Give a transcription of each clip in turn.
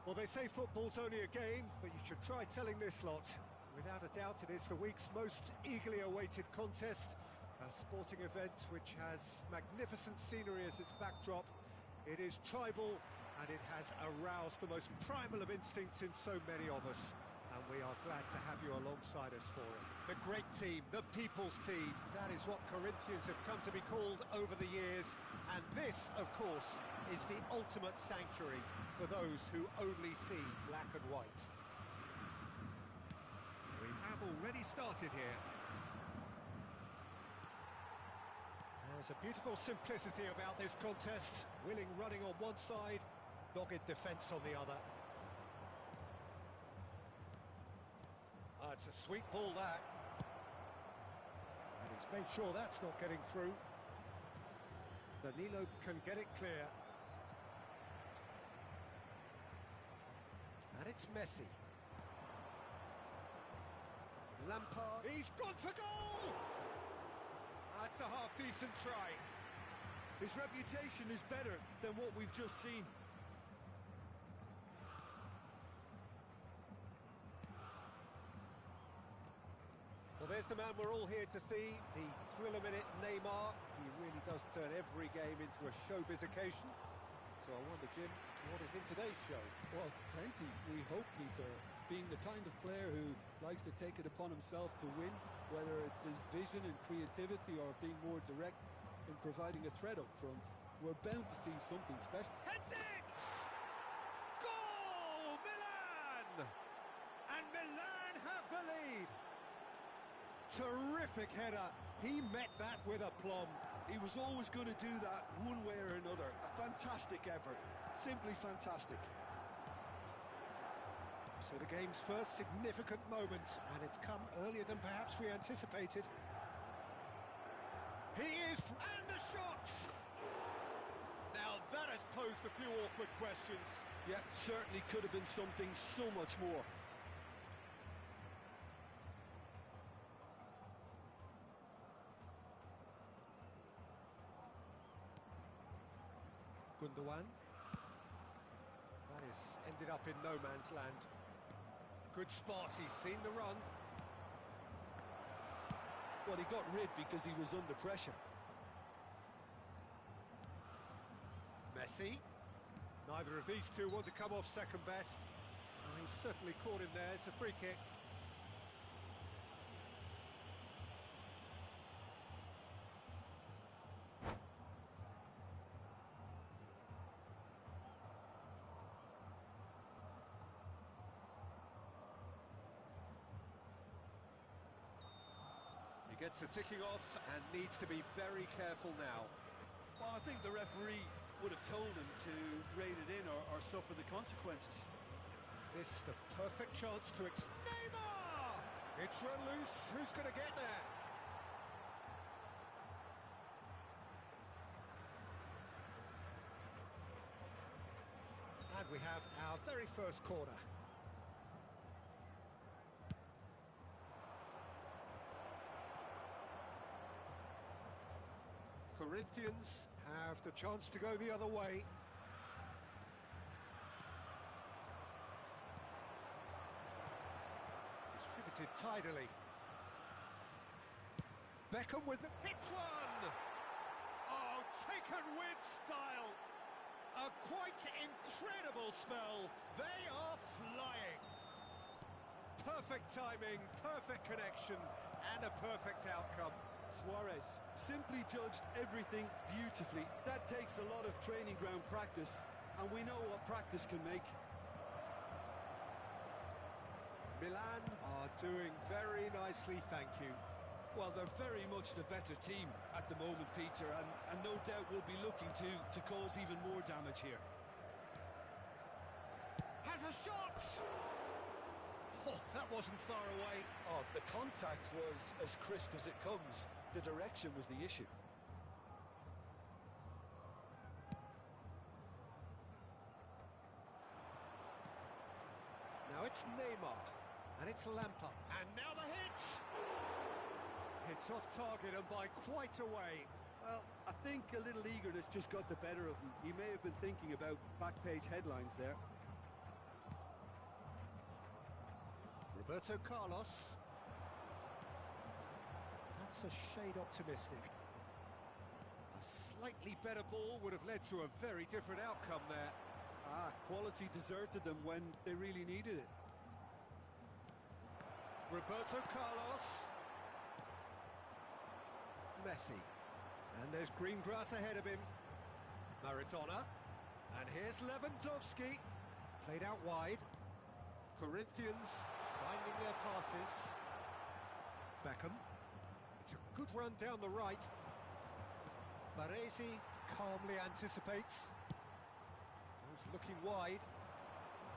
Well, they say football's only a game, but you should try telling this lot. Without a doubt, it is the week's most eagerly awaited contest, a sporting event which has magnificent scenery as its backdrop. It is tribal, and it has aroused the most primal of instincts in so many of us. And we are glad to have you alongside us for it. The great team, the people's team, that is what Corinthians have come to be called over the years. And this, of course, is the ultimate sanctuary for those who only see black and white. We have already started here. There's a beautiful simplicity about this contest. Willing running on one side, dogged defence on the other. It's a sweet ball, that. And he's made sure that's not getting through. Danilo can get it clear. And it's Messi. Lampard. He's gone for goal! That's a half-decent try. His reputation is better than what we've just seen. Well, there's the man we're all here to see, the thriller-minute Neymar. He really does turn every game into a showbiz occasion. So I wonder, Jim, what is in today's show? Well, plenty, we hope, Peter. Being the kind of player who likes to take it upon himself to win, whether it's his vision and creativity or being more direct in providing a threat up front, we're bound to see something special. Heads it! Goal! Milan! And Milan have the lead! Terrific header. He met that with aplomb. He was always going to do that one way or another. A fantastic effort. Simply fantastic. So the game's first significant moment, and it's come earlier than perhaps we anticipated. He is, and the shot! Now that has posed a few awkward questions. Yeah, certainly could have been something so much more. Gundogan. That has ended up in no man's land. Good spot, he's seen the run. Well, he got rid because he was under pressure. Messi. Neither of these two want to come off second best. Oh, he's certainly caught him there, it's a free kick. He gets the ticking off and needs to be very careful now. Well, I think the referee would have told him to rein it in or suffer the consequences. This the perfect chance to Neymar! It's run loose, who's going to get there? And we have our very first corner. Corinthians have the chance to go the other way. Distributed tidily. Beckham with the hits one! Oh, taken with style! A quite incredible spell. They are flying. Perfect timing, perfect connection, and a perfect outcome. Suarez simply judged everything beautifully. That takes a lot of training ground practice, and we know what practice can make. Milan are doing very nicely, thank you. Well, they're very much the better team at the moment, Peter, and no doubt will be looking to cause even more damage here. Has a shot! Oh, that wasn't far away. Oh, the contact was as crisp as it comes. The direction was the issue. Now it's Neymar, and it's Lampard. And now the hit! It's off target and by quite a way. Well, I think a little eagerness just got the better of him. He may have been thinking about back page headlines there. Roberto Carlos. That's a shade optimistic. A slightly better ball would have led to a very different outcome there. Quality deserted them when they really needed it. Roberto Carlos. Messi. And there's green grass ahead of him. Maradona. And here's Lewandowski. Played out wide. Corinthians finding their passes. Beckham. It's a good run down the right. Baresi calmly anticipates. Goes looking wide.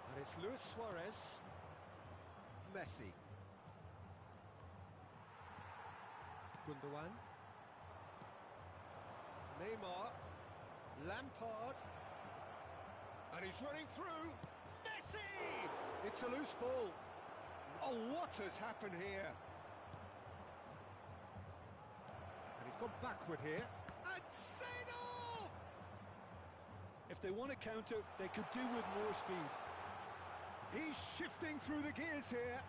And it's Luis Suarez. Messi. Gundogan. Neymar. Lampard. And he's running through. Messi! It's a loose ball. Oh, what has happened here? And he's gone backward here. And set off! If they want to counter, they could do with more speed. He's shifting through the gears here.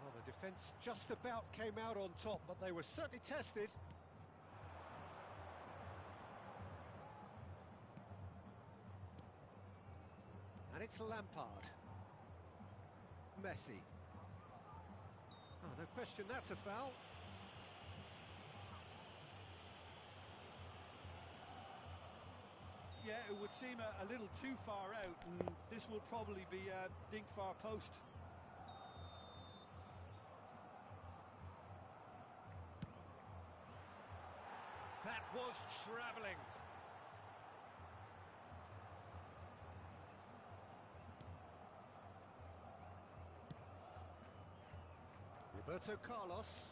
Well, the defence just about came out on top, but they were certainly tested. And it's Lampard. Messi. Oh, no question, that's a foul. Yeah, it would seem a little too far out, and this will probably be a dink far post. That was travelling. Roberto Carlos.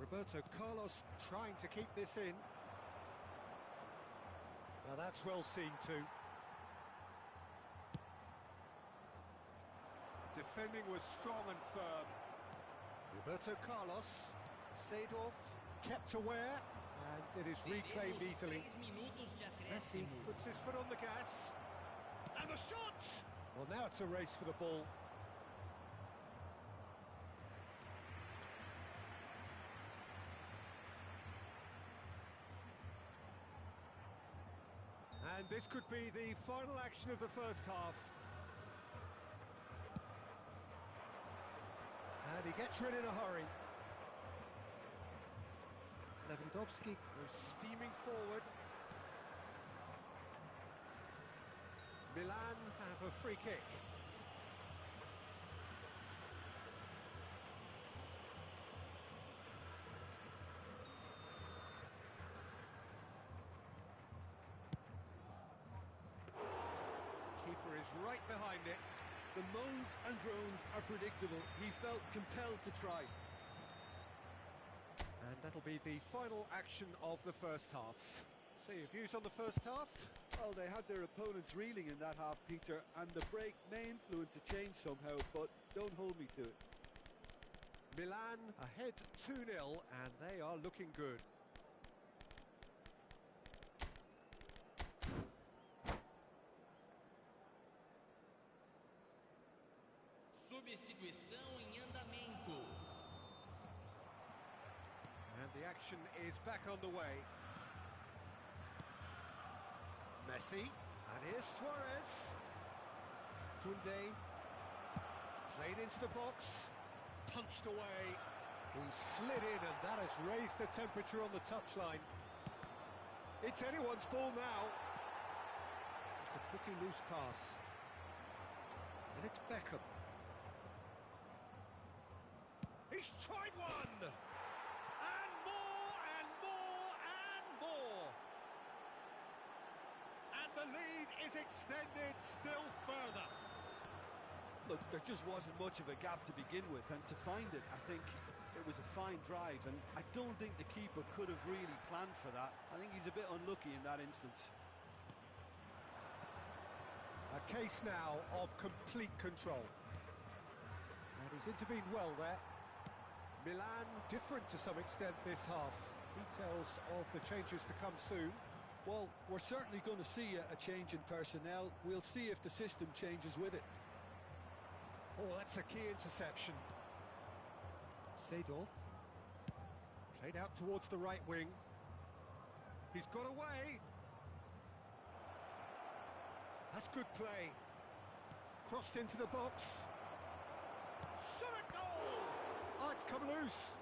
Roberto Carlos trying to keep this in. Now that's well seen too. Defending was strong and firm. Roberto Carlos. Seedorf kept aware, and it is reclaimed easily. Messi puts his foot on the gas. And the shot! Well, now it's a race for the ball. And this could be the final action of the first half. And he gets rid in a hurry. Lewandowski goes steaming forward. Milan have a free kick. Keeper is right behind it. The moans and groans are predictable. He felt compelled to try. And that'll be the final action of the first half. So your views on the first half? Well, they had their opponents reeling in that half, Peter, and the break may influence a change somehow, but don't hold me to it. Milan ahead 2-0, and they are looking good. Substituição em andamento. And the action is back on the way. Messi, and here's Suarez. Koundé, played into the box, punched away. He slid in, and that has raised the temperature on the touchline. It's anyone's ball now. It's a pretty loose pass. And it's Beckham. He's tried one! And more, and more, and more! And the lead is extended still further. Look, there just wasn't much of a gap to begin with, and to find it, I think it was a fine drive, and I don't think the keeper could have really planned for that. I think he's a bit unlucky in that instance. A case now of complete control. And he's intervened well there. Milan different to some extent this half. Details of the changes to come soon. Well, we're certainly going to see a change in personnel. We'll see if the system changes with it. Oh, that's a key interception. Seedorf. Played out towards the right wing. He's got away. That's good play. Crossed into the box. Shot a goal! Oh, it's come loose.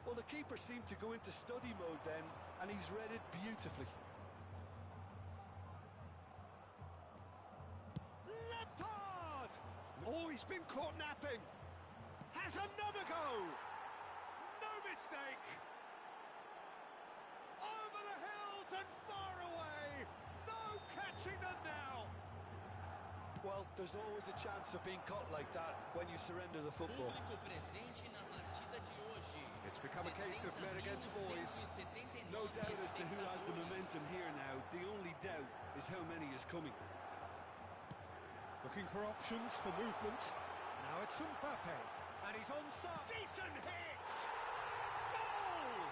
Well, the keeper seemed to go into study mode then, and he's read it beautifully. Lampard! Oh, he's been caught napping. Has another go. No mistake. Over the hills and far away. No catching them now. Well, there's always a chance of being caught like that when you surrender the football. It's become a case of men against boys. No doubt as to who has the momentum here now. The only doubt is how many is coming. Looking for options for movement. Now it's Mbappe. And he's onside. Decent hit! Goal!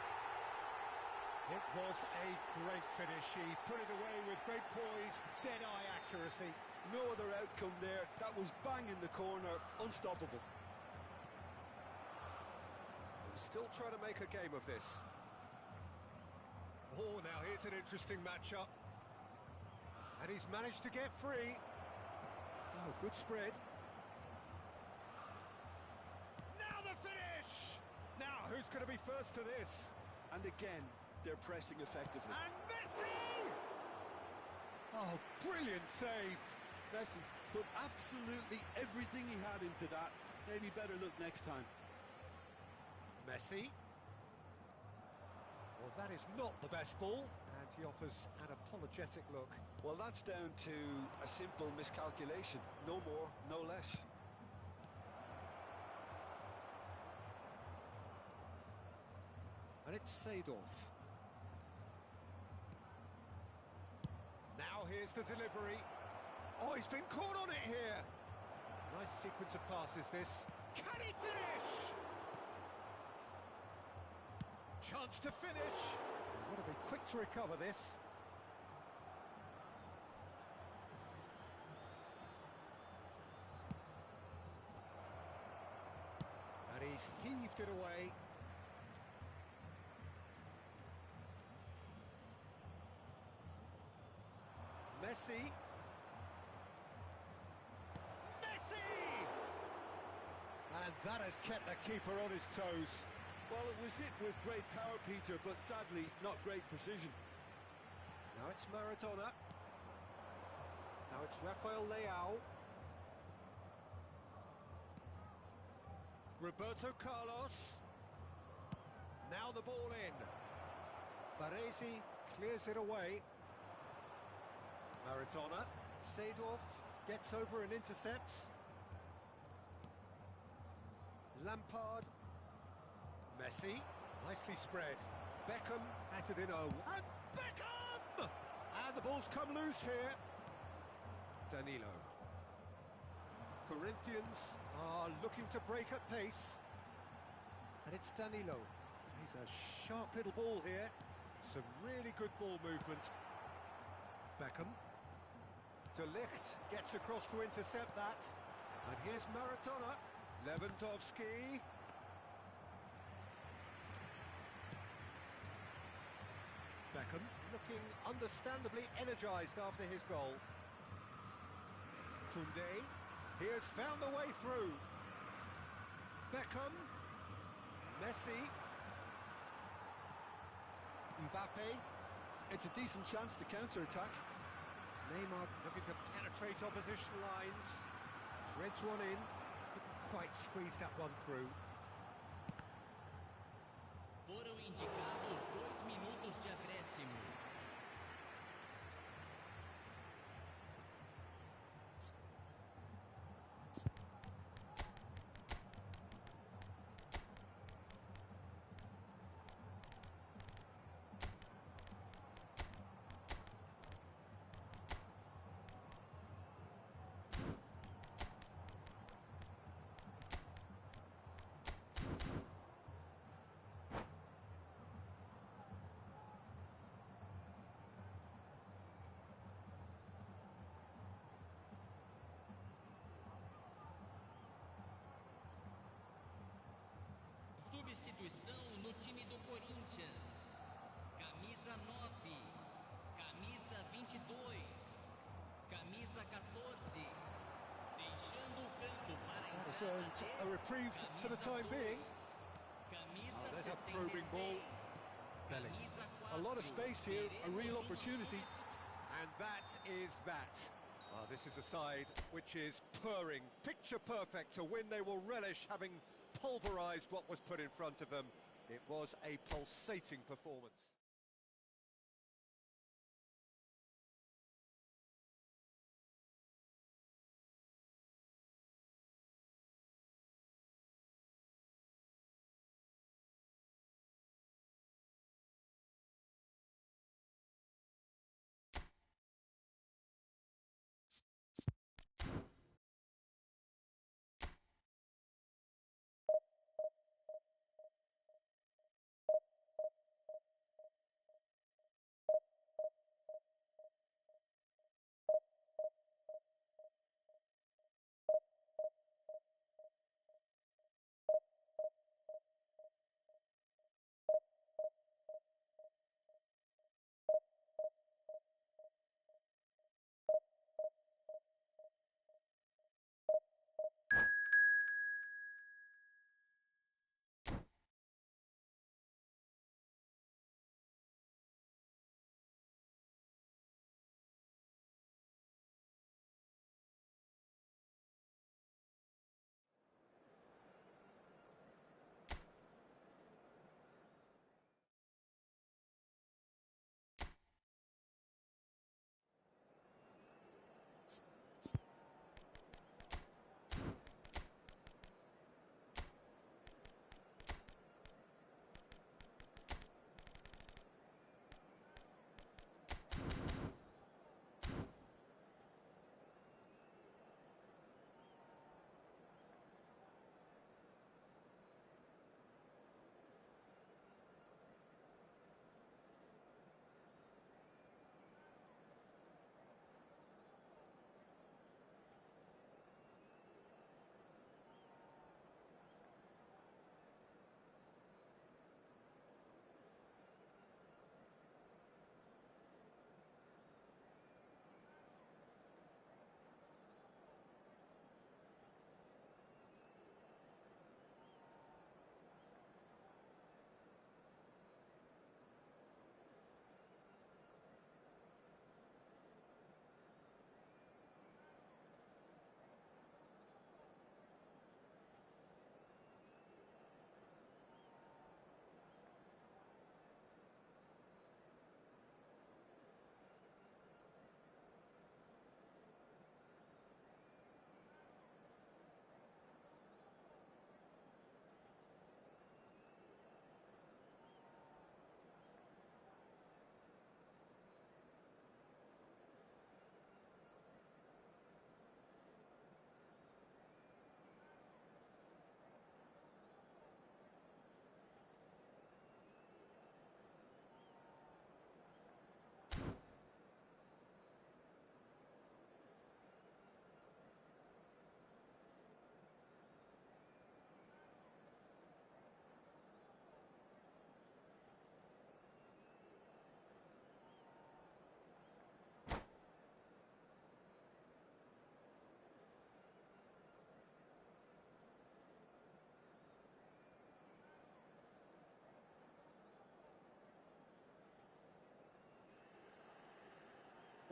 It was a great finish. He put it away with great poise, dead-eye accuracy. No other outcome there. That was bang in the corner, unstoppable. Still trying to make a game of this. Oh, now here's an interesting matchup. And he's managed to get free. Oh, good spread. Now the finish! Now, who's going to be first to this? And again, they're pressing effectively. And Messi! Oh, brilliant save. Messi put absolutely everything he had into that. Maybe better look next time. Messi. Well, that is not the best ball, and he offers an apologetic look. Well, that's down to a simple miscalculation. No more, no less. And it's Seedorf. Now here's the delivery. Oh, he's been caught on it here. Nice sequence of passes, this. Can he finish? Chance to finish. Got to be quick to recover this. And he's heaved it away. Messi. Messi! And that has kept the keeper on his toes. Well, it was hit with great power, Peter, but sadly, not great precision. Now it's Maradona. Now it's Rafael Leao. Roberto Carlos. Now the ball in. Baresi clears it away. Maradona. Seedorf gets over and intercepts. Lampard. Messi, nicely spread. Beckham has it in. Oh, and Beckham! And the ball's come loose here. Danilo. Corinthians are looking to break at pace. And it's Danilo. He's a sharp little ball here. Some really good ball movement. Beckham. De Ligt gets across to intercept that. And here's Maradona. Lewandowski. Beckham looking understandably energised after his goal. Koundé, he has found a way through. Beckham, Messi, Mbappe. It's a decent chance to counter-attack. Neymar looking to penetrate opposition lines. Threads one in, couldn't quite squeeze that one through. Foram indicados 2 minutos de acréscimo. earned a reprieve for the time being. There's a probing ball. Bellingham. A lot of space here, a real opportunity. And that is that. This is a side which is purring, picture perfect. To win, they will relish having pulverised what was put in front of them. It was a pulsating performance.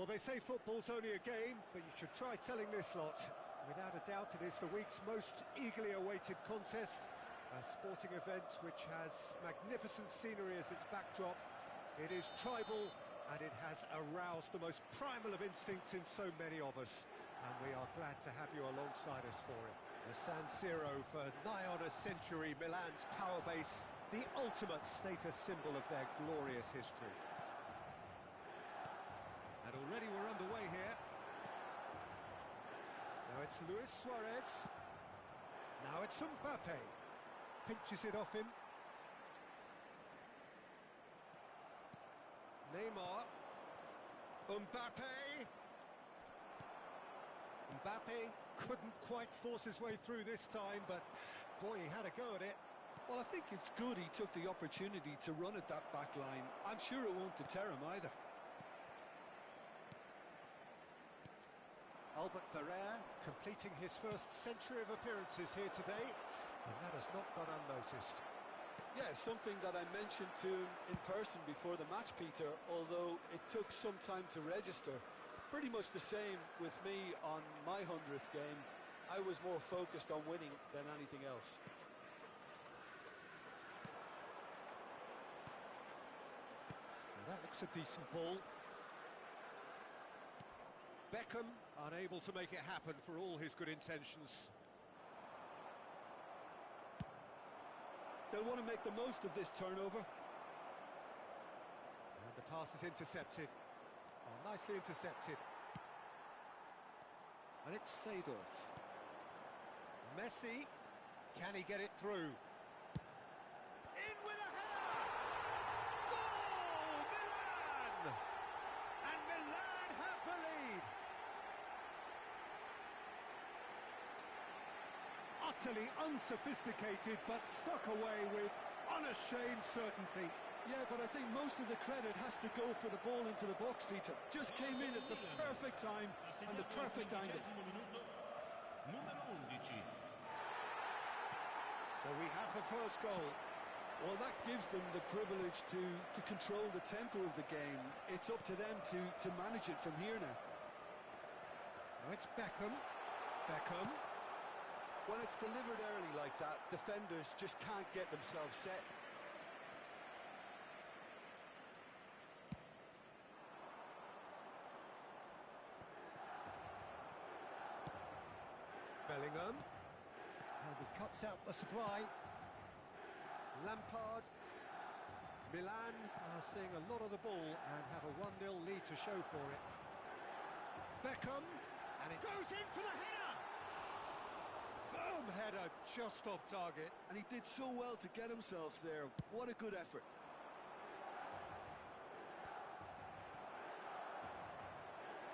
Well, they say football's only a game, but you should try telling this lot. Without a doubt, it is the week's most eagerly awaited contest, a sporting event which has magnificent scenery as its backdrop. It is tribal, and it has aroused the most primal of instincts in so many of us, and we are glad to have you alongside us for it. The San Siro, for nigh on a century, Milan's power base, the ultimate status symbol of their glorious history. And already we're underway here. Now it's Luis Suarez. Now it's Mbappe. Pinches it off him. Neymar. Mbappe. Mbappe couldn't quite force his way through this time, but boy, he had a go at it. Well, I think it's good he took the opportunity to run at that back line. I'm sure it won't deter him either. Albert Ferrer completing his first century of appearances here today, and that has not gone unnoticed. Yeah, something that I mentioned to him in person before the match, Peter, although it took some time to register. Pretty much the same with me on my 100th game. I was more focused on winning than anything else. Now that looks a decent ball. Beckham unable to make it happen for all his good intentions. They'll want to make the most of this turnover. And the pass is intercepted. Oh, nicely intercepted. And it's Seedorf. Messi, can he get it through? In with a header! Goal! Milan! And Milan have the lead! Utterly unsophisticated, but stuck away with unashamed certainty. Yeah, but I think most of the credit has to go for the ball into the box, Peter. Just came in at the perfect time and the perfect angle. So we have the first goal. Well, that gives them the privilege to control the tempo of the game. It's up to them to manage it from here now. Now it's Beckham. Beckham. When it's delivered early like that, defenders just can't get themselves set. Bellingham. And he cuts out the supply. Lampard. Milan are seeing a lot of the ball and have a 1-0 lead to show for it. Beckham. And it goes in for the header! Firm header just off target. And he did so well to get himself there. What a good effort.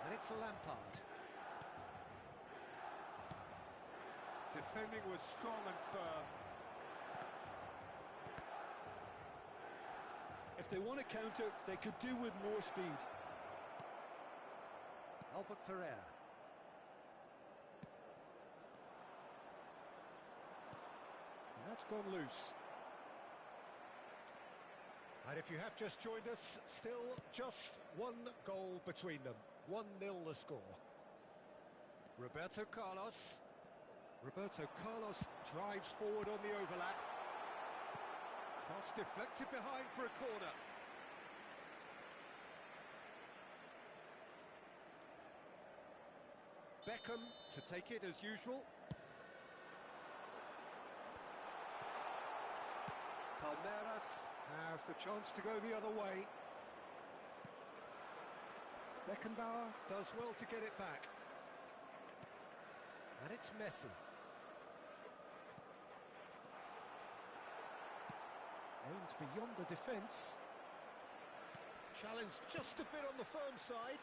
And it's Lampard. Defending was strong and firm. If they want to counter, they could do with more speed. Albert Ferrer. And that's gone loose. And if you have just joined us, still just one goal between them. 1-0 the score. Roberto Carlos. Roberto Carlos drives forward on the overlap. Cross deflected behind for a corner. Beckham to take it as usual. Palmeiras have the chance to go the other way. Beckenbauer does well to get it back. And it's Messi. Aimed beyond the defence. Challenged just a bit on the firm side.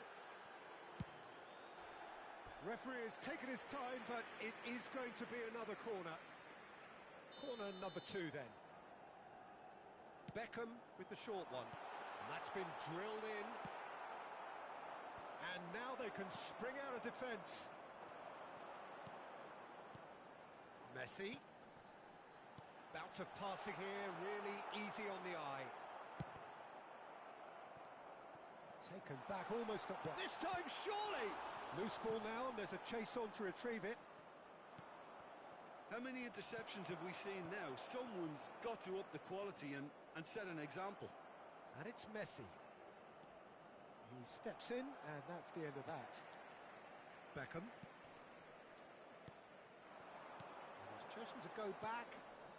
Referee has taken his time, but it is going to be another corner. Corner number 2 then. Beckham with the short one. And that's been drilled in. And now they can spring out of defence. Messi. Bout of passing here, really easy on the eye. Taken back almost at one. This time, surely! Loose ball now, and there's a chase on to retrieve it. How many interceptions have we seen now? Someone's got to up the quality and set an example. And it's Messi. He steps in, and that's the end of that. Beckham. And he's chosen to go back.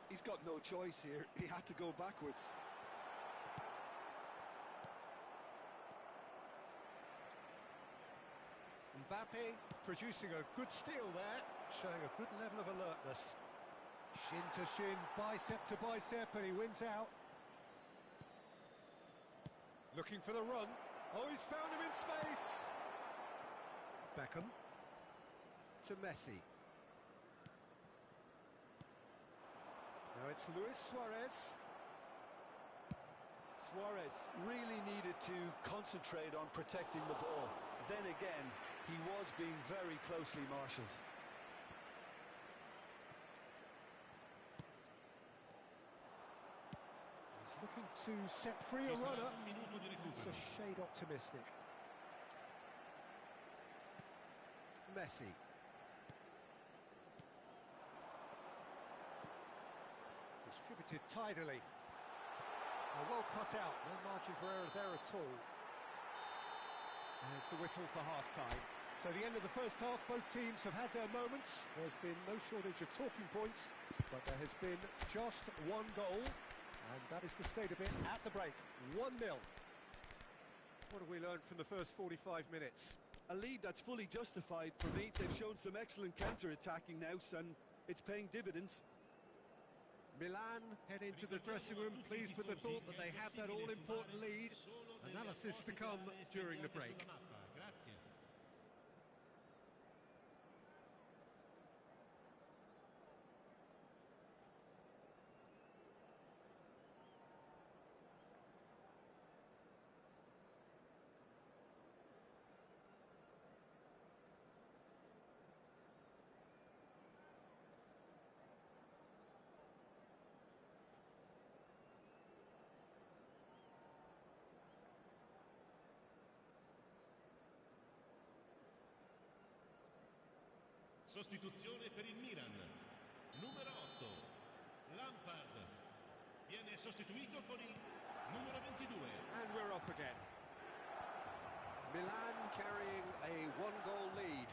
He's got no choice here. He had to go backwards. Mbappe producing a good steal there, showing a good level of alertness. Shin to shin, bicep to bicep, and he wins out. Looking for the run. Oh, he's found him in space. Beckham to Messi. Now it's Luis Suarez. Suarez really needed to concentrate on protecting the ball. then again, he was being very closely marshalled. He's looking to set free a runner. It's a shade optimistic. Messi. Distributed tidily. Well cut out, no margin for error there at all. There's the whistle for half-time. So the end of the first half, both teams have had their moments. There's been no shortage of talking points, but there has been just one goal, and that is the state of it at the break. 1-0. What have we learned from the first 45 minutes? A lead that's fully justified for me. They've shown some excellent counter-attacking now, and it's paying dividends. Milan head into the dressing room pleased with the thought that they have that all-important lead. Analysis to come during the break. Sostituzione per il Milan, numero 8, Lampard, viene sostituito con il numero 22. And we're off again. Milan carrying a one-goal lead.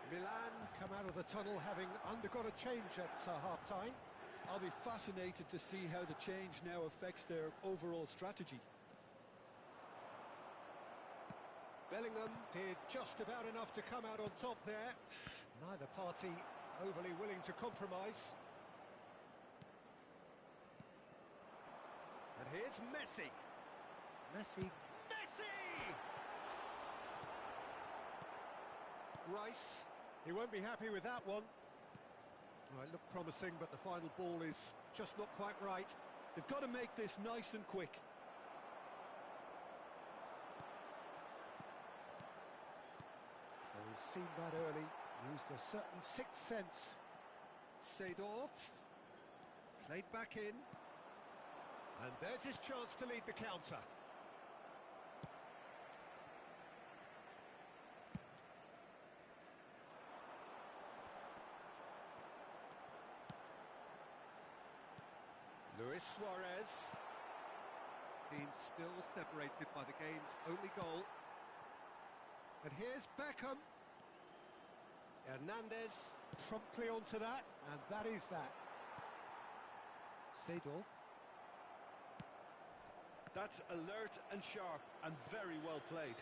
Milan come out of the tunnel having undergone a change at half-time. I'll be fascinated to see how the change now affects their overall strategy. Bellingham did just about enough to come out on top there. Neither party overly willing to compromise. And here's Messi. Messi. Rice. He won't be happy with that one. Well, it looked promising, but the final ball is just not quite right. They've got to make this nice and quick. Well, he's seen that early, used a certain sixth sense. Seedorf, played back in, and there's his chance to lead the counter. Luis Suarez, team still separated by the game's only goal. And here's Beckham. Hernandez promptly onto that, and that is that. Seedorf. That's alert and sharp and very well played.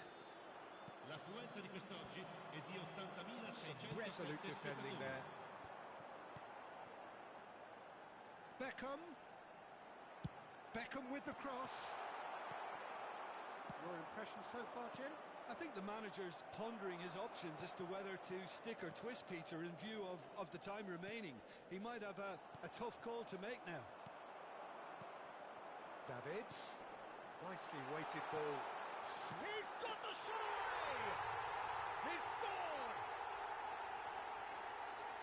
L'affluenza di quest'oggi è di 80.607 Resolute defending there. Beckham. Beckham with the cross. Your impression so far, Jim? I think the manager's pondering his options as to whether to stick or twist Peter in view of the time remaining. He might have a tough call to make now. Davids. Nicely weighted ball. He's got the shot away! He's scored!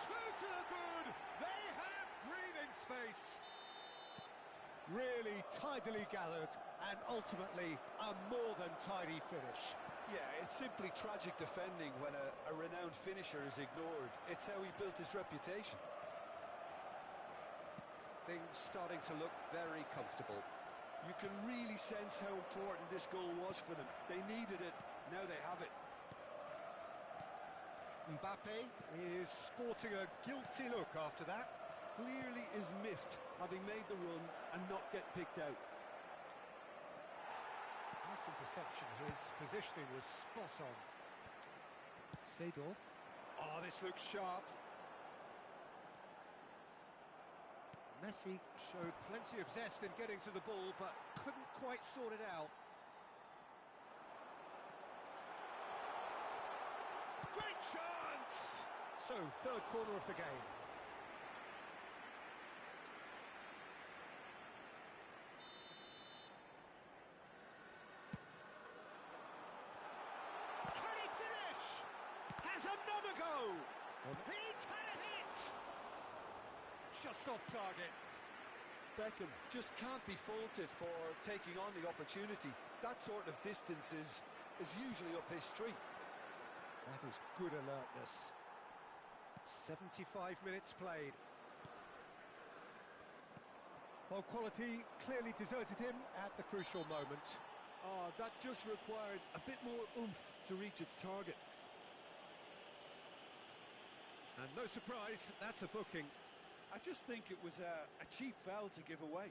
2 to the good! They have breathing space! Really tidily gathered and ultimately a more than tidy finish. Yeah, it's simply tragic defending when a renowned finisher is ignored. It's how he built his reputation. Things starting to look very comfortable. You can really sense how important this goal was for them. They needed it, now they have it. Mbappe is sporting a guilty look after that. Clearly is miffed, having made the run and not get picked out. Nice interception, his positioning was spot on. Seedorf. Oh, this looks sharp. Messi showed plenty of zest in getting to the ball, but couldn't quite sort it out. Great chance! So, third corner of the game. another go! He's had a hit! Just off target. Beckham just can't be faulted for taking on the opportunity. That sort of distance is usually up his street. That is good alertness. 75 minutes played. Well, quality clearly deserted him at the crucial moment. Oh, that just required a bit more oomph to reach its target. And no surprise, that's a booking. I just think it was a cheap foul to give away.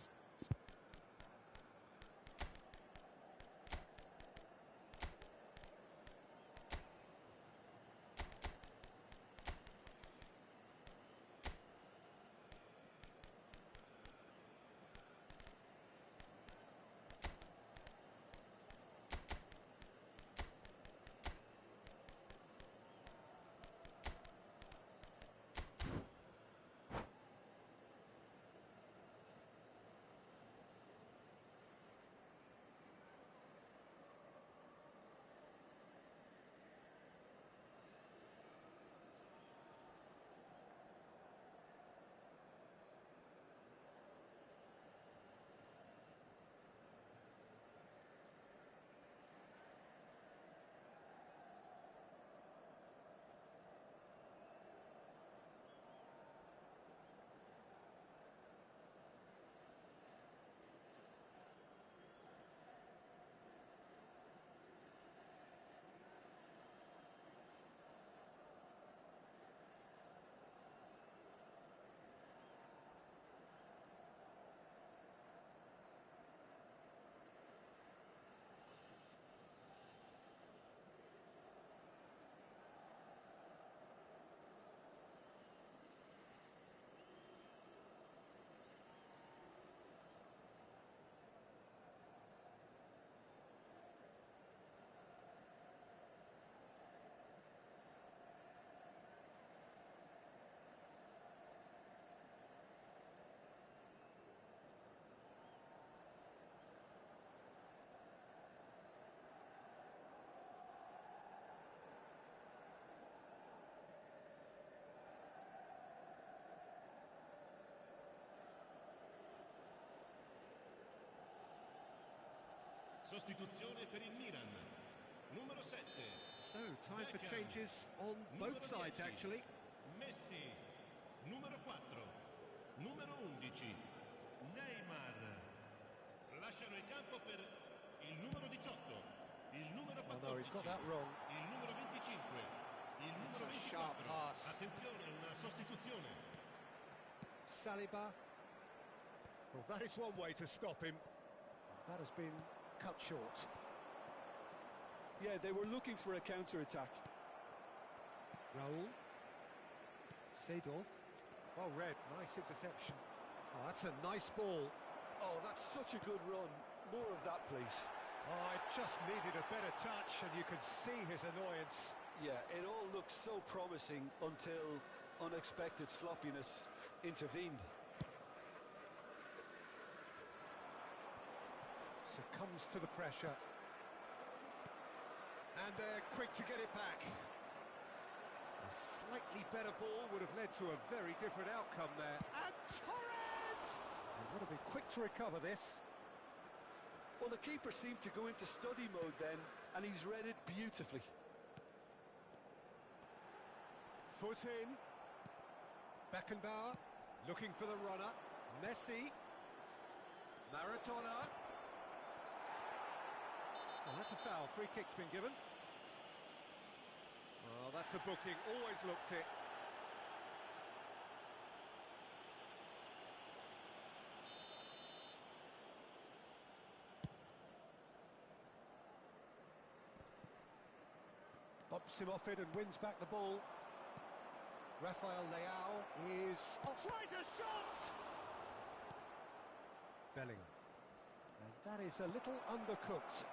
Sostituzione per il Milan. Numero 7. So, time for changes on both sides, actually. Messi. Numero 4. Numero 11. Neymar. Lasciano il campo per il numero 18. Il numero 14. Oh no, he's got that wrong. Il numero 25. Il It's numero a sharp 24. pass. Attenzione, una sostituzione. Saliba. Well, that is one way to stop him. That has been cut short. Yeah, they were looking for a counter-attack. Raul. Seedorf. Well read, nice interception. Oh, that's a nice ball. Oh, that's such a good run. More of that, please. Oh, it just needed a better touch, and you could see his annoyance. Yeah, it all looked so promising until unexpected sloppiness intervened. Succumbs to the pressure. And they're quick to get it back. A slightly better ball would have led to a very different outcome there. And Torres! They would have been quick to recover this. Well, the keeper seemed to go into study mode then, and he's read it beautifully. Foot in. Beckenbauer looking for the runner. Messi. Maradona. Oh, that's a foul. Free kick's been given. Oh, that's a booking. Always looked it. Bumps him off it and wins back the ball. Rafael Leao is... Oh, tries a shot! Bellingham. And that is a little undercooked.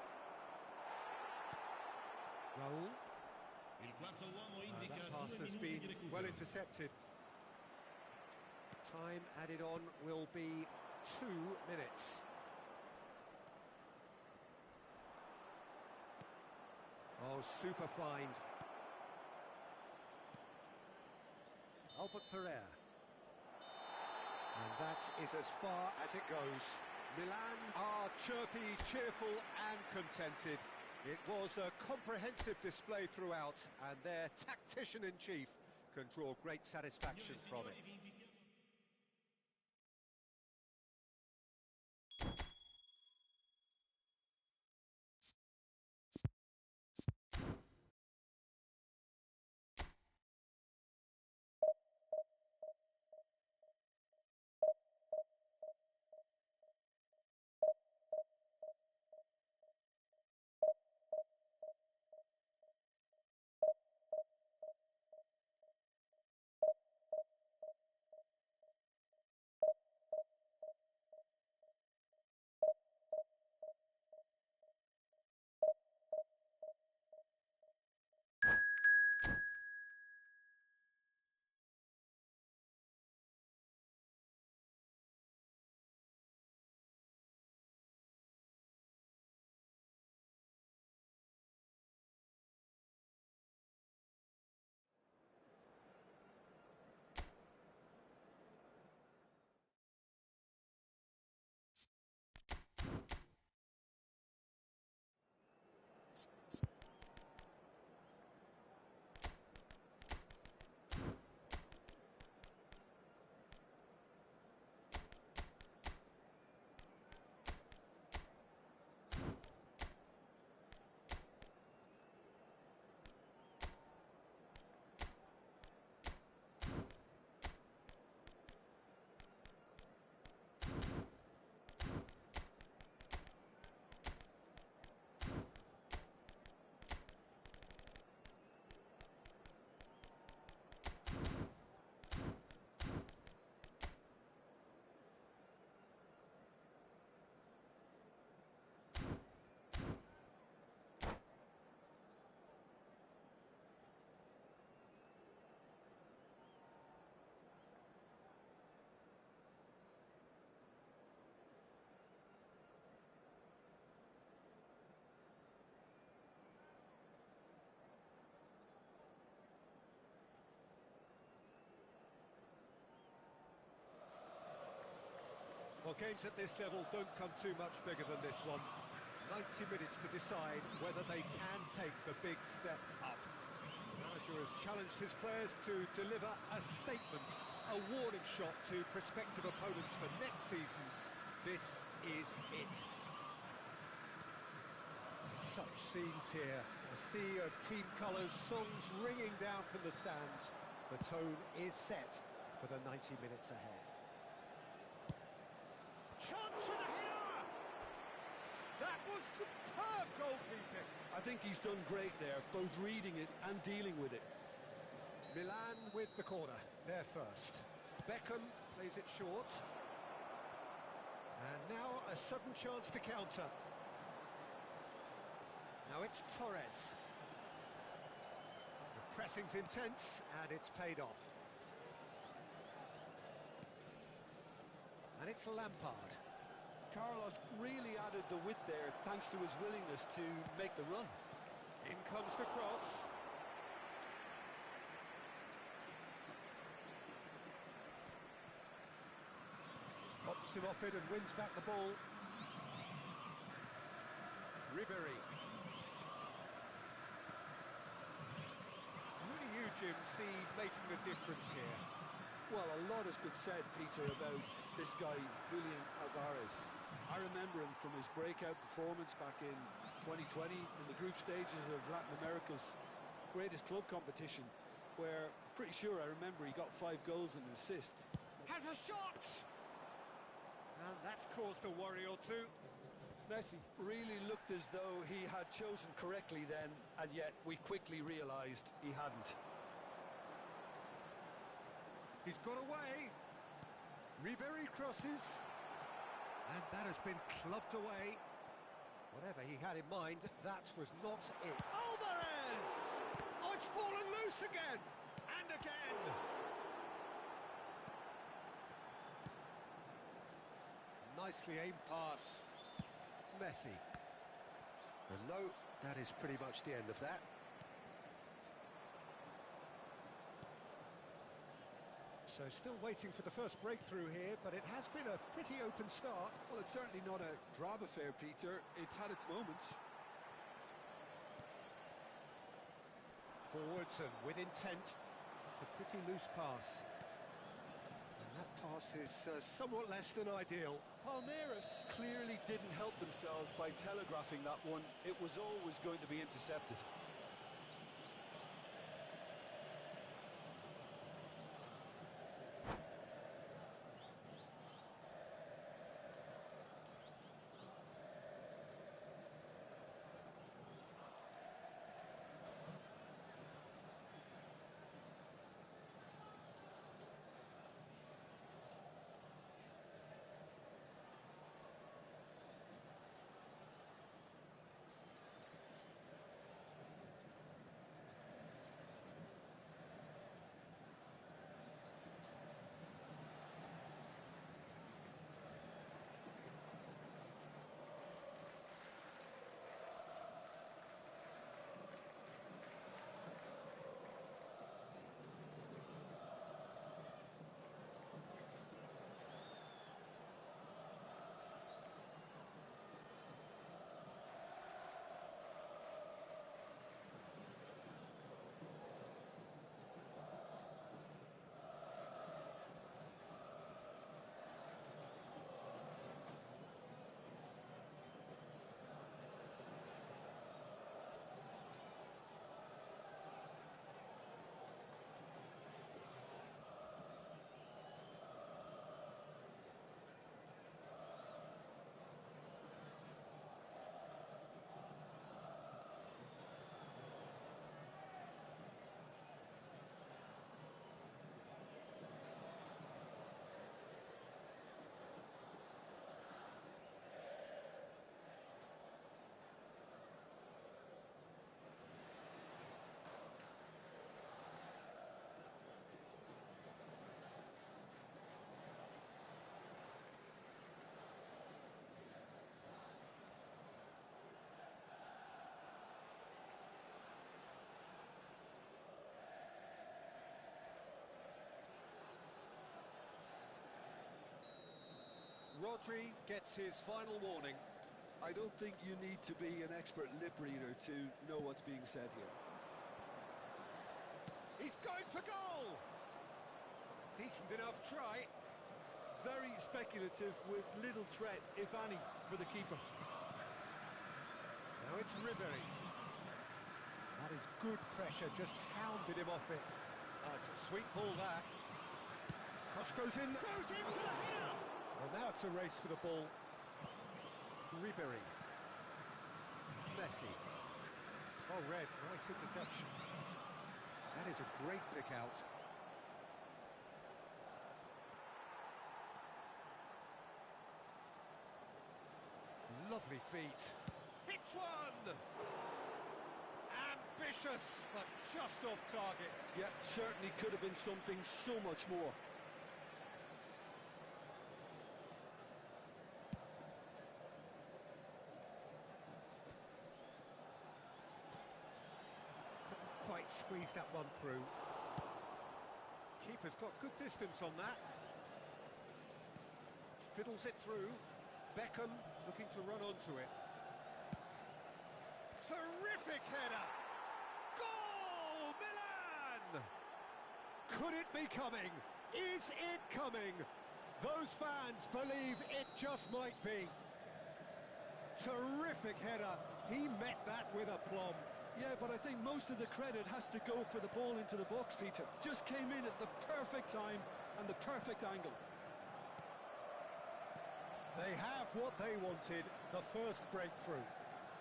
Raul. Il quarto uomo indica That pass 2 has minuti been di recupero. well intercepted. Time added on will be 2 minutes. Oh, super find. Albert Ferrer. And that is as far as it goes. Milan are chirpy, cheerful and contented. It was a comprehensive display throughout, and their tactician-in-chief can draw great satisfaction from it. Well, games at this level don't come too much bigger than this one. 90 minutes to decide whether they can take the big step up. The manager has challenged his players to deliver a statement, a warning shot to prospective opponents for next season. This is it. Such scenes here. A sea of team colours, songs ringing down from the stands. The tone is set for the 90 minutes ahead. Chance for the header! That was superb goalkeeping. I think he's done great there, both reading it and dealing with it. Milan with the corner, there first. Beckham plays it short. And now a sudden chance to counter. Now it's Torres. The pressing's intense and it's paid off. And it's Lampard. Carlos really added the width there thanks to his willingness to make the run. In comes the cross. Pops him off it and wins back the ball. Ribery. Who do you, Jim, see making the difference here? Well, a lot has been said, Peter, about this guy, Julian Alvarez. I remember him from his breakout performance back in 2020 in the group stages of Latin America's greatest club competition, where I'm pretty sure I remember he got 5 goals and an assist. Has a shot! And that's caused a worry or two. Messi really looked as though he had chosen correctly then, and yet we quickly realised he hadn't. He's got away. Ribery crosses. And that has been clubbed away. Whatever he had in mind, that was not it. Alvarez! Oh, it's fallen loose again! And again! Nicely aimed pass. Messi. And no, that is pretty much the end of that. So still waiting for the first breakthrough here, but it has been a pretty open start. Well, it's certainly not a drab affair, Peter. It's had its moments. Forwards and with intent. It's a pretty loose pass. And that pass is somewhat less than ideal. Palmeiras clearly didn't help themselves by telegraphing that one. It was always going to be intercepted. Rodri gets his final warning. I don't think you need to be an expert lip reader to know what's being said here. He's going for goal! Decent enough try. Very speculative with little threat, if any, for the keeper. Now it's Ribery. That is good pressure, just hounded him off it. It's a sweet ball that. Cross goes in for the header! Well, now it's a race for the ball. Ribery. Messi. Oh, Red, nice interception. That is a great pick out. Lovely feet. Hits one! Ambitious, but just off target. Yeah, certainly could have been something so much more. Quite squeeze that one through. Keeper's got good distance on that. Fiddles it through. Beckham looking to run onto it. Terrific header! Goal! Milan! Could it be coming? Is it coming? Those fans believe it just might be. Terrific header. He met that with aplomb. Yeah, but I think most of the credit has to go for the ball into the box, Peter. Just came in at the perfect time and the perfect angle. They have what they wanted, the first breakthrough.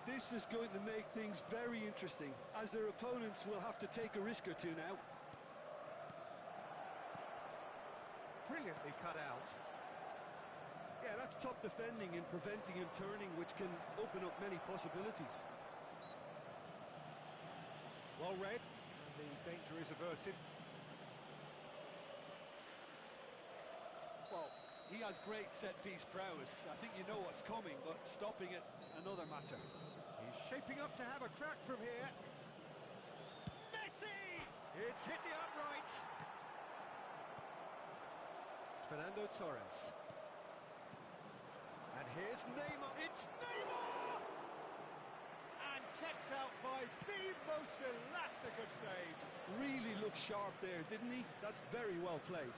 This is going to make things very interesting, as their opponents will have to take a risk or two now. Brilliantly cut out. Yeah, that's top defending and preventing him turning, which can open up many possibilities. Well read, and the danger is averted. Well, he has great set-piece prowess. I think you know what's coming, but stopping it, another matter. He's shaping up to have a crack from here. Messi! It's hit the upright. Fernando Torres. And here's Neymar. It's Neymar! And kept out by the most elastic of saves. Really looked sharp there, didn't he? That's very well played.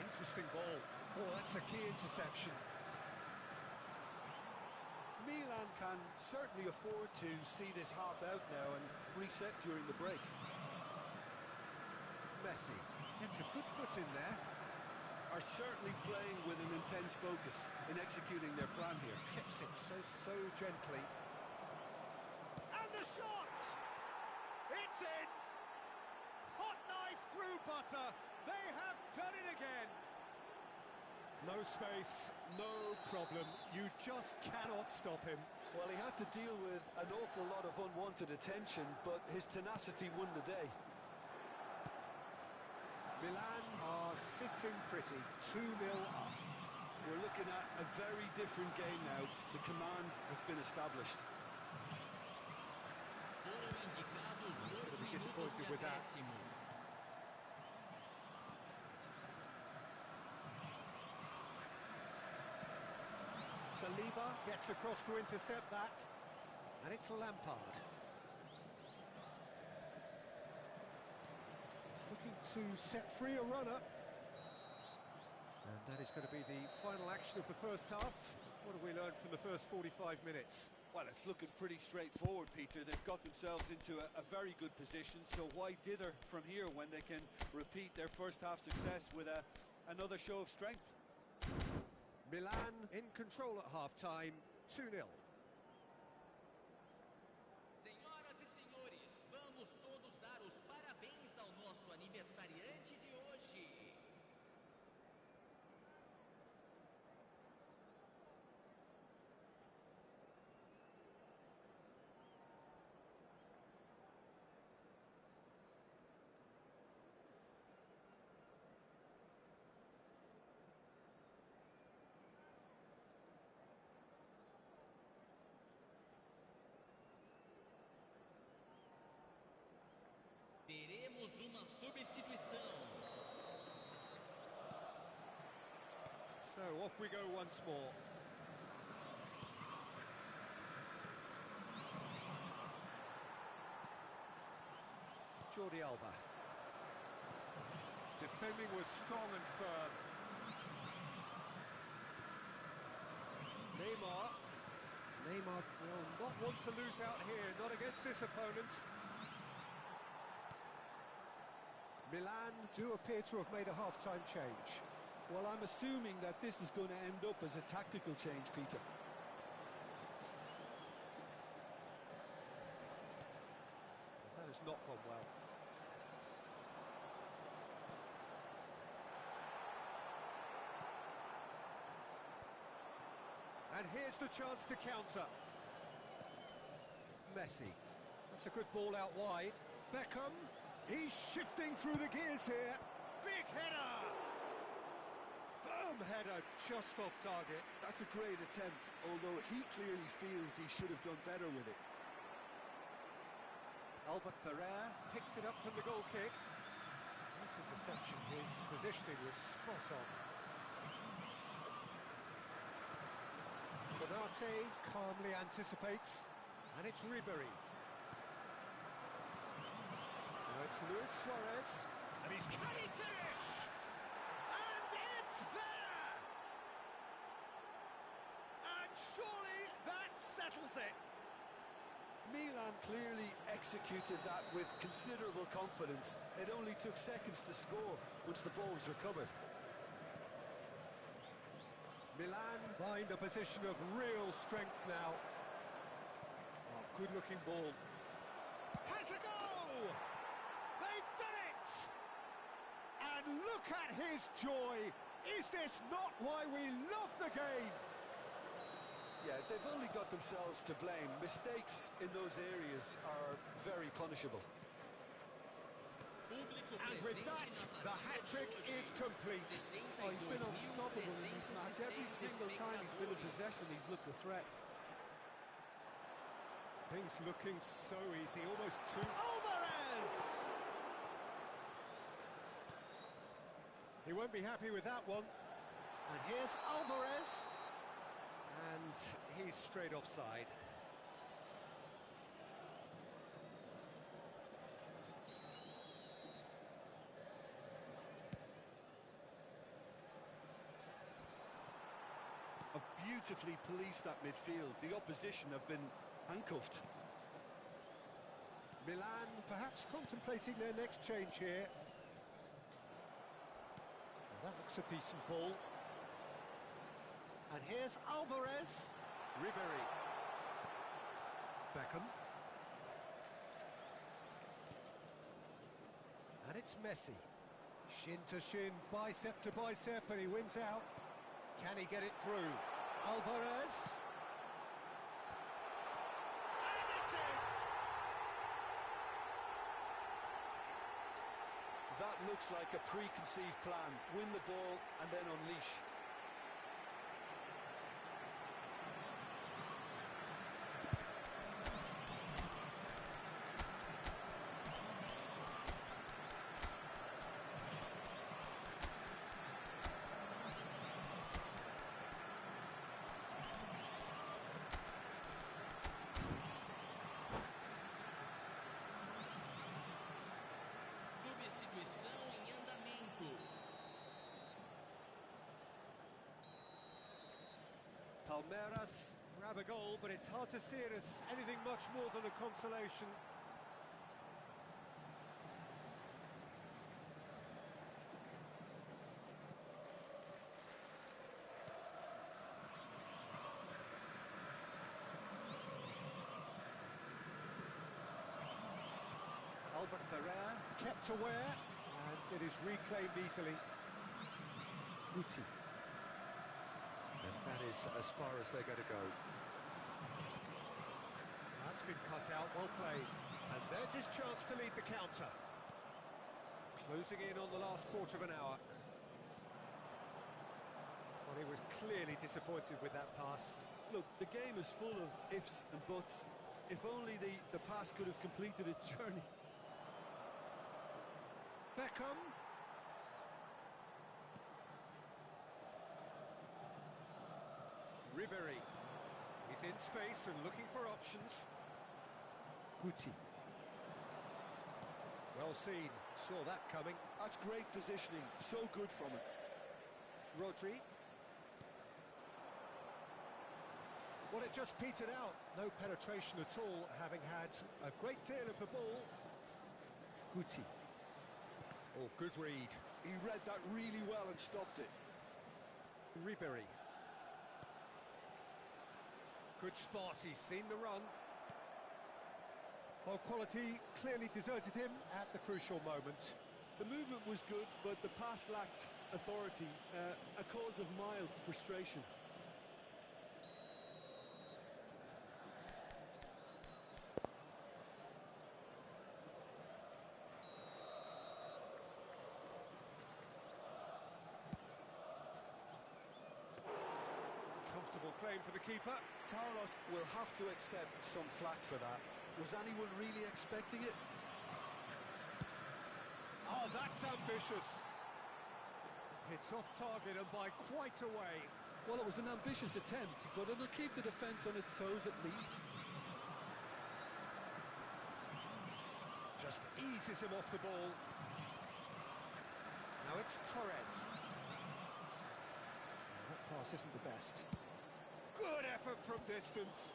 Interesting ball. Oh, that's a key interception. Milan can certainly afford to see this half out now and reset during the break. Messi gets a good foot in there. Are certainly playing with an intense focus in executing their plan here. Clips it so gently. And the shot! It's in! Hot knife through butter. They have done it again. No space, no problem. You just cannot stop him. Well, he had to deal with an awful lot of unwanted attention, but his tenacity won the day. Milan are sitting pretty, 2-0 up. We're looking at a very different game now. The command has been established. Foram indicados He's 2 going to be minutos disappointed de with that. acréscimo. Saliba gets across to intercept that. And it's Lampard. Looking to set free a runner. And that is going to be the final action of the first half. What have we learned from the first 45 minutes? Well, it's looking pretty straightforward, Peter. They've got themselves into a very good position, so why dither from here when they can repeat their first half success with another show of strength? Milan in control at half-time, 2-0. Senhoras e senhores, vamos todos dar os parabéns ao nosso aniversariante de hoje. Teremos uma substituição. So off we go once more. Jordi Alba. Defending was strong and firm. Neymar will not want to lose out here, not against this opponent. Milan do appear to have made a half-time change. Well, I'm assuming that this is going to end up as a tactical change, Peter. That has not gone well. And here's the chance to counter. Messi. That's a good ball out wide. Beckham. He's shifting through the gears here. Big header! Firm header, just off target. That's a great attempt, although he clearly feels he should have done better with it. Albert Ferrer picks it up from the goal kick. Nice interception, his positioning was spot on. Konate calmly anticipates, and it's Ribéry. Now it's Luis Suarez, and he's can he finish? And it's there! And surely that settles it. Milan clearly executed that with considerable confidence. It only took seconds to score once the ball was recovered. Milan find a position of real strength now. Oh, good-looking ball. Has a go! They've done it! And look at his joy! Is this not why we love the game? Yeah, they've only got themselves to blame. Mistakes in those areas are very punishable. And with that, the hat-trick is complete. Oh, he's been unstoppable in this match. Every single time he's been in possession, he's looked a threat. Things looking so easy, almost too... Alvarez! He won't be happy with that one. And here's Alvarez. And he's straight offside. Have beautifully policed that midfield. The opposition have been handcuffed. Milan perhaps contemplating their next change here. Well, that looks a decent ball. And here's Alvarez. Ribery. Beckham. And it's Messi. Shin to shin, bicep to bicep, and he wins out. Can he get it through? Alvarez. And it's in! That looks like a preconceived plan. Win the ball and then unleash. Substituição em andamento. Palmeiras grab a goal, but it's hard to see it as anything much more than a consolation. Albert Ferrer kept aware, and it is reclaimed easily. Guti. And that is as far as they're going to go. That's been cut out, well played. And there's his chance to lead the counter. Closing in on the last quarter of an hour. Well, he was clearly disappointed with that pass. Look, the game is full of ifs and buts. If only the pass could have completed its journey. Beckham. Ribery. He's in space and looking for options. Guti. Well seen. Saw that coming. That's great positioning. So good from it. Rodri. Well, it just petered out. No penetration at all, having had a great deal of the ball. Guti. Oh, good read. He read that really well and stopped it. Ribery. Good spot, he's seen the run. Well, quality clearly deserted him at the crucial moment. The movement was good, but the pass lacked authority, a cause of mild frustration. Comfortable claim for the keeper. Carlos will have to accept some flack for that. Was anyone really expecting it? Oh, that's ambitious. It's off target and by quite a way. Well, it was an ambitious attempt, but it'll keep the defence on its toes at least. Just eases him off the ball. Now it's Torres. That pass isn't the best. Good effort from distance.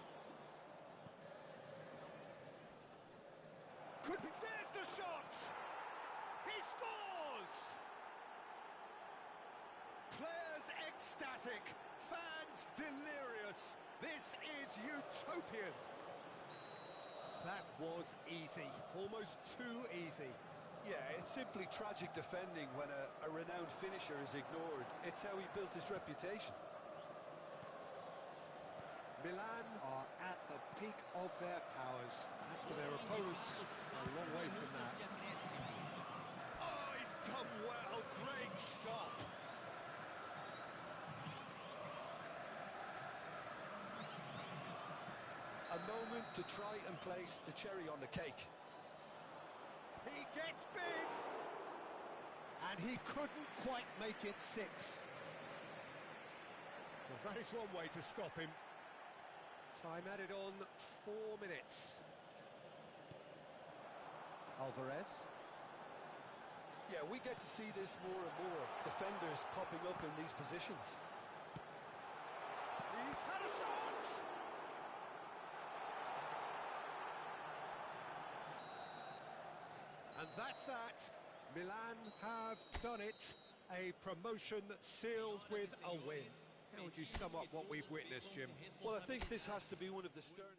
Could be, there's the shot! He scores! Players ecstatic, fans delirious. This is utopian. That was easy, almost too easy. Yeah, it's simply tragic defending when a renowned finisher is ignored. It's how he built his reputation. Milan are at the peak of their powers. As for their opponents, a long way from that. Oh, he's done well. Great stop. A moment to try and place the cherry on the cake. He gets big. And And he couldn't quite make it 6. Well, that is one way to stop him. Time added on 4 minutes. Alvarez. Yeah, we get to see this more and more. Defenders popping up in these positions. He's had a shot! And that's that. Milan have done it. A promotion sealed with a win. How would you sum up what we've witnessed, Jim? Well, I think this has to be one of the sterling...